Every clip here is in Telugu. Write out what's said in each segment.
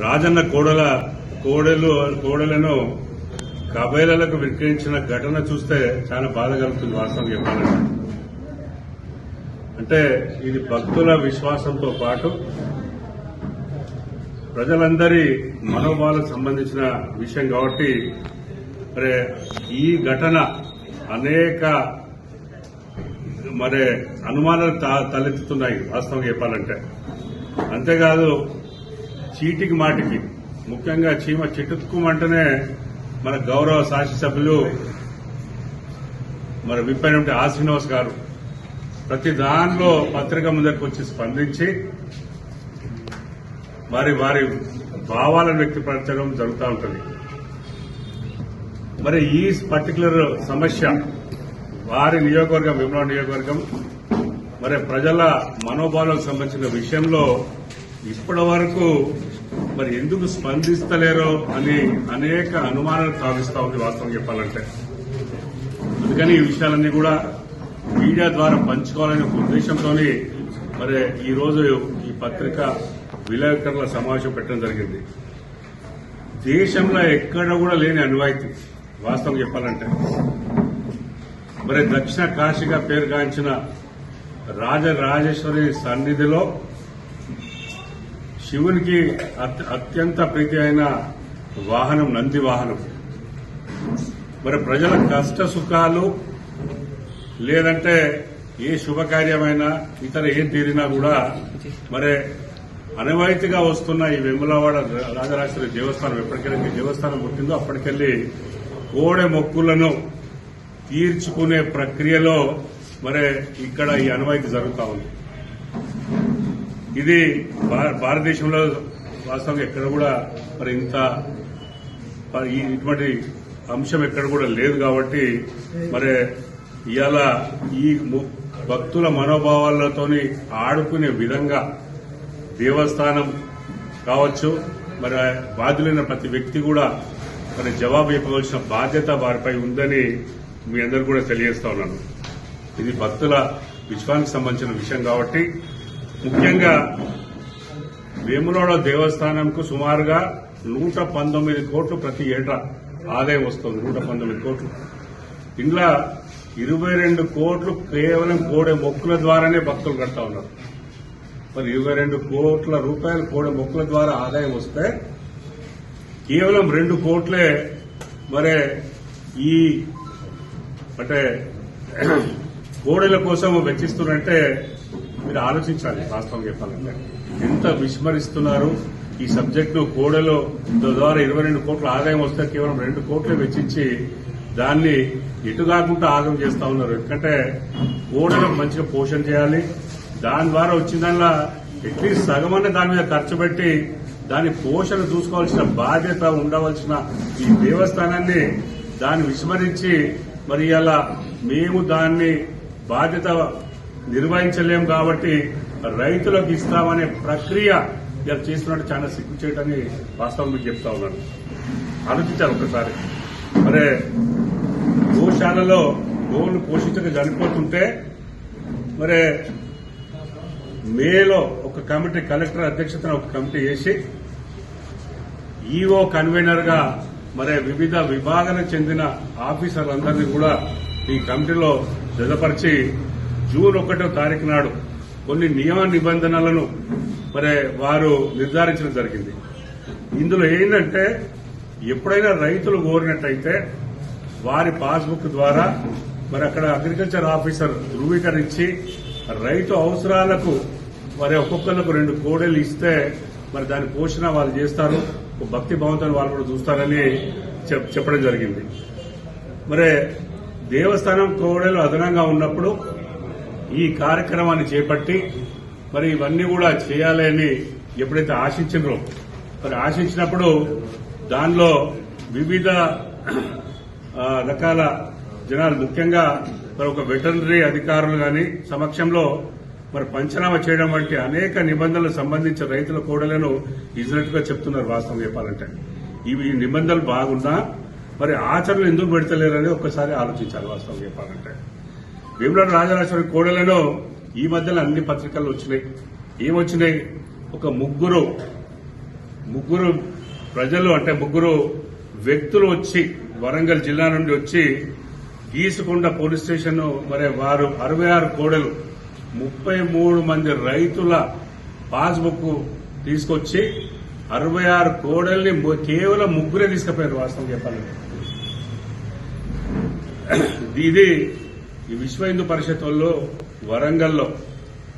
రాజన్న కోడలను కబైలలకు విక్రయించిన ఘటన చూస్తే చాలా బాధ కలుగుతుంది. వాస్తవం చెప్పాలంటే అంటే ఇది భక్తుల విశ్వాసంతో పాటు ప్రజలందరి మనోభావాలకు సంబంధించిన విషయం కాబట్టి మరి ఈ ఘటన అనేక మరి అనుమానాలు తలెత్తుతున్నాయి. వాస్తవం చెప్పాలంటే అంతేకాదు చీటికి మాటికి ముఖ్యంగా చీమ చిటుక్కుమంటేనే మన గౌరవ శాసనసభ్యులు మరి విప్పైనటువంటి ఆ శ్రీనివాస్ గారు ప్రతి దానిలో పత్రిక ముందరికి వచ్చి స్పందించి వారి భావాలను వ్యక్తపరచడం జరుగుతూ ఉంటుంది. మరి ఈ పర్టికులర్ సమస్య వారి నియోజకవర్గం వేములవాడ నియోజకవర్గం మరి ప్రజల మనోభావాలకు సంబంధించిన విషయంలో ఇప్పటి వరకు మరి ఎందుకు స్పందిస్తలేరో అని అనేక అనుమానాలు తావిస్తా ఉంది. వాస్తవం చెప్పాలంటే అందుకని ఈ విషయాలన్నీ కూడా మీడియా ద్వారా పంచుకోవాలనే ఒక ఉద్దేశంతో మరి ఈ రోజు ఈ పత్రిక విలేకరుల సమావేశం పెట్టడం జరిగింది. దేశంలో ఎక్కడ కూడా లేని అనువాయితీ వాస్తవం చెప్పాలంటే మరి దక్షిణ కాశీగా పేరుగాంచిన రాజరాజేశ్వరి సన్నిధిలో శివునికి అత్యంత ప్రీతి అయిన వాహనం నంది వాహనం. మరి ప్రజల కష్ట సుఖాలు లేదంటే ఏ శుభకార్యమైనా ఇతర ఏం తీరినా కూడా మరి అనవాయితీగా వస్తున్న ఈ వేములవాడ రాజరాజేశ్వరి దేవస్థానం ఎప్పటికెళ్ళి దేవస్థానం పుట్టిందో అప్పటికెళ్లి కోడె మొక్కులను తీర్చుకునే ప్రక్రియలో మరి ఇక్కడ ఈ అనవాయితీ జరుగుతూ ఉంది. ఇది భారతదేశంలో వాస్తవంగా ఎక్కడ కూడా మరి ఇటువంటి అంశం ఎక్కడ కూడా లేదు కాబట్టి మరి ఇవాళ ఈ భక్తుల మనోభావాలతోని ఆడుకునే విధంగా దేవస్థానం కావచ్చు మరి బాధ్యులైన ప్రతి వ్యక్తి కూడా మరి జవాబు ఇవ్వవలసిన బాధ్యత వారిపై ఉందని మీ అందరూ కూడా తెలియజేస్తా ఉన్నాను. ఇది భక్తుల విశ్వానికి సంబంధించిన విషయం కాబట్టి ముఖ్యంగా వేములవాడ దేవస్థానంకు సుమారుగా 119 కోట్లు ప్రతి ఏటా ఆదాయం వస్తుంది. 119 కోట్లు. ఇందులో 22 కోట్లు కేవలం కోడె మొక్కుల ద్వారానే భక్తులు కడతా ఉన్నారు. మరి 22 కోట్ల రూపాయలు కోడె మొక్కుల ద్వారా ఆదాయం వస్తే కేవలం 2 కోట్లే మరి ఈ అంటే కోడెల కోసం వెచ్చిస్తున్నారంటే మీరు ఆలోచించాలి. వాస్తవం చెప్పాలంటే ఎంత విస్మరిస్తున్నారు ఈ సబ్జెక్టును. కోడెలో ద్వారా 22 కోట్ల ఆదాయం వస్తే కేవలం 2 కోట్లే వెచ్చించి దాన్ని ఎటు కాకుండా ఆగం చేస్తా ఉన్నారు. ఎందుకంటే కోడెలకు మంచిగా పోషణ చేయాలి. దాని ద్వారా వచ్చిన దానిలో అట్లీస్ట్ సగమన్న దాని మీద ఖర్చు పెట్టి దాని పోషణ చూసుకోవాల్సిన బాధ్యత ఉండవలసిన ఈ దేవస్థానాన్ని దాన్ని విస్మరించి మరి ఇలా మేము దాన్ని బాధ్యత నిర్వహించలేం కాబట్టి రైతులకు ఇస్తామనే ప్రక్రియ ఇలా చేస్తున్నట్టు చాలా సిగ్గు చేయటని వాస్తవం మీకు చెప్తా ఉన్నాను. ఆలోచించాలి ఒకసారి. మరి గోశాలలో గోవులు పోషించక చనిపోతుంటే మరి మేలో ఒక కమిటీ కలెక్టర్ అధ్యక్షతన ఒక కమిటీ వేసి ఈఓ కన్వీనర్ గా మరి వివిధ విభాగాలకు చెందిన ఆఫీసర్లందరినీ కూడా ఈ కమిటీలో జతపరిచి జూన్ 1వ తారీఖు నాడు కొన్ని నియమ నిబంధనలను మరి వారు నిర్ధారించడం జరిగింది. ఇందులో ఏంటంటే ఎప్పుడైనా రైతులు కోరినట్టయితే వారి పాస్బుక్ ద్వారా మరి అక్కడ అగ్రికల్చర్ ఆఫీసర్ ధృవీకరించి రైతు అవసరాలకు మరి ఒక్కొక్కరికి 2 కోడెలు ఇస్తే మరి దాని పోషణ వాళ్ళు చేస్తారు. భక్తి భావంతో వాళ్ళు కూడా చూస్తారని చెప్పడం జరిగింది. మరి దేవస్థానం కోడెలు అదనంగా ఉన్నప్పుడు ఈ కార్యక్రమాన్ని చేపట్టి మరి ఇవన్నీ కూడా చేయాలి అని ఎప్పుడైతే ఆశించినరో మరి ఆశించినప్పుడు దానిలో వివిధ రకాల జనాలు ముఖ్యంగా మరి ఒక వెటర్నరీ అధికారులు గాని సమక్షంలో మరి పంచనామా చేయడం వంటి అనేక నిబంధనలకు సంబంధించిన రైతుల కోడలను ఇచ్చినట్టుగా చెప్తున్నారు. వాస్తవం చెప్పాలంటే ఇవి నిబంధనలు బాగున్నా మరి ఆచరణలు ఎందుకు పెడతలేరని ఒక్కసారి ఆలోచించాలి. వాస్తవం చెప్పాలంటే వేములవాడ రాజరాజేశ్వరి కోడెలను ఈ మధ్యలో అన్ని పత్రికల్లో వచ్చినాయి. ఏమొచ్చినాయి ఒక ముగ్గురు ప్రజలు అంటే ముగ్గురు వ్యక్తులు వచ్చి వరంగల్ జిల్లా నుండి వచ్చి గీసుకొండ పోలీస్ స్టేషన్ మరి వారు 66 కోడలు 33 మంది రైతుల పాస్బుక్ తీసుకొచ్చి 66 కోడల్ని కేవలం ముగ్గురే తీసుకుపోయారు. వాస్తవం చెప్పాలంటే ఇది ఈ విశ్వ హిందూ పరిషత్ వాళ్ళు వరంగల్లో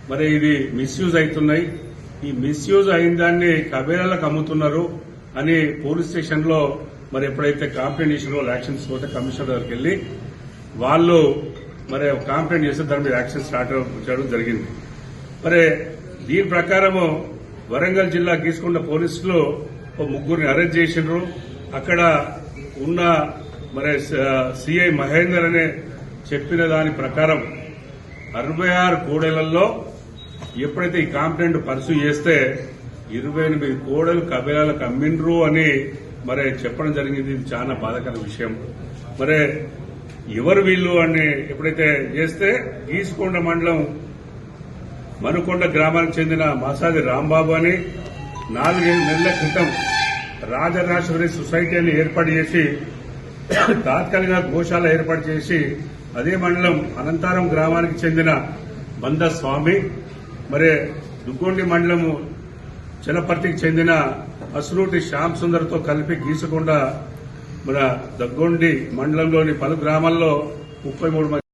మరి ఇది మిస్యూజ్ అవుతున్నాయి. ఈ మిస్యూజ్ అయిన దాన్ని కబేరాలకు అమ్ముతున్నారు అని పోలీస్ స్టేషన్ లో మరి ఎప్పుడైతే కంప్లైంట్ చేసినో యాక్షన్ తీసుకుంటే కమిషనర్ దగ్గరికి వెళ్లి వాళ్ళు మరి కంప్లైంట్ చేస్తే దాని మీద యాక్షన్ స్టార్ట్ చేయడం జరిగింది. మరి దీని ప్రకారము వరంగల్ జిల్లా గీసుకొండ పోలీసులు ముగ్గురిని అరెస్ట్ చేసిండ్రు. అక్కడ ఉన్న మరి సిఐ మహేందర్ అనే చెప్పిన దాని ప్రకారం 66 కోడళ్లలో ఎప్పుడైతే ఈ కంప్లైంట్ పర్సూ చేస్తే 28 కోడలు కబేరాలకు అమ్మిండ్రు అని మరి చెప్పడం జరిగింది. ఇది చాలా బాధాకర విషయం. మరి ఎవరు వీళ్ళు అని ఎప్పుడైతే చేస్తే గీసుకొండ మండలం మనుకొండ గ్రామానికి చెందిన మాసాది రాంబాబు అని 4 నెలల క్రితం రాజరాజేశ్వరి సొసైటీ అని ఏర్పాటు చేసి తాత్కాలిక గోశాల ఏర్పాటు చేసి అదే మండలం అనంతారం గ్రామానికి చెందిన బంద స్వామి మరి దుగ్గొండి మండలము చలపర్తికి చెందిన అసురూటి శ్యామ్ సుందర్తో కలిపి గీసుకొండ మన దగ్గొండి మండలంలోని పలు గ్రామాల్లో 33 మంది